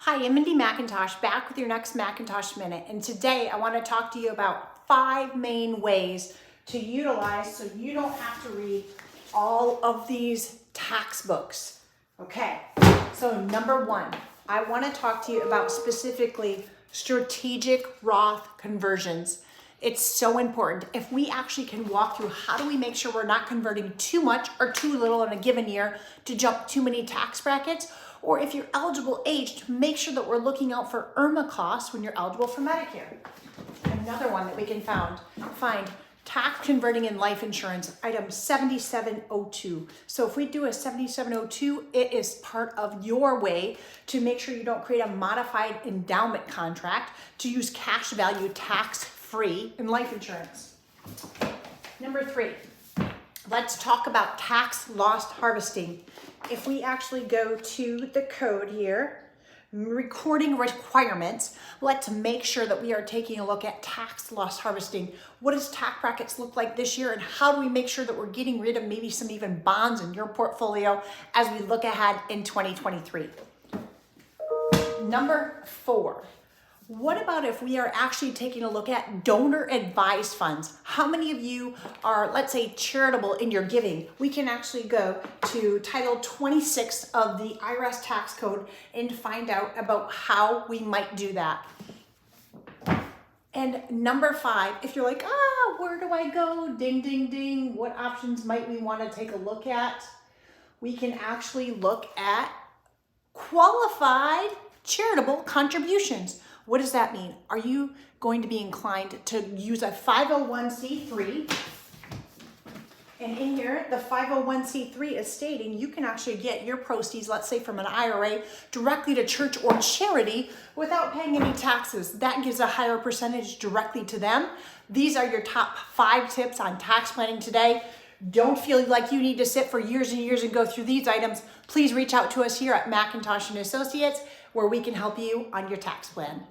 Hi, I'm Mindy McIntosh, back with your next Macintosh Minute. And today I want to talk to you about 5 main ways to utilize so you don't have to read all of these tax books. Okay, so number 1, I want to talk to you about specifically strategic Roth conversions. It's so important. If we actually can walk through how do we make sure we're not converting too much or too little in a given year to jump too many tax brackets, or if you're eligible age, to make sure that we're looking out for IRMA costs when you're eligible for Medicare. Another one that we can find tax converting in life insurance, item 7702. So if we do a 7702, it is part of your way to make sure you don't create a modified endowment contract to use cash value tax-free in life insurance. Number 3, let's talk about tax loss harvesting. If we actually go to the code here, recording requirements, let's make sure that we are taking a look at tax loss harvesting. What does tax brackets look like this year, and how do we make sure that we're getting rid of maybe some even bonds in your portfolio as we look ahead in 2023? Number 4. What about if we are actually taking a look at donor advised funds? How many of you are, let's say, charitable in your giving? We can actually go to Title 26 of the IRS tax code and find out about how we might do that. And number 5, if you're like, where do I go? Ding, ding, ding. What options might we want to take a look at? We can actually look at qualified charitable contributions. What does that mean? Are you going to be inclined to use a 501c3? And in here, the 501c3 is stating you can actually get your proceeds, let's say from an IRA, directly to church or charity without paying any taxes. That gives a higher percentage directly to them. These are your top 5 tips on tax planning today. Don't feel like you need to sit for years and years and go through these items. Please reach out to us here at McIntosh & Associates, where we can help you on your tax plan.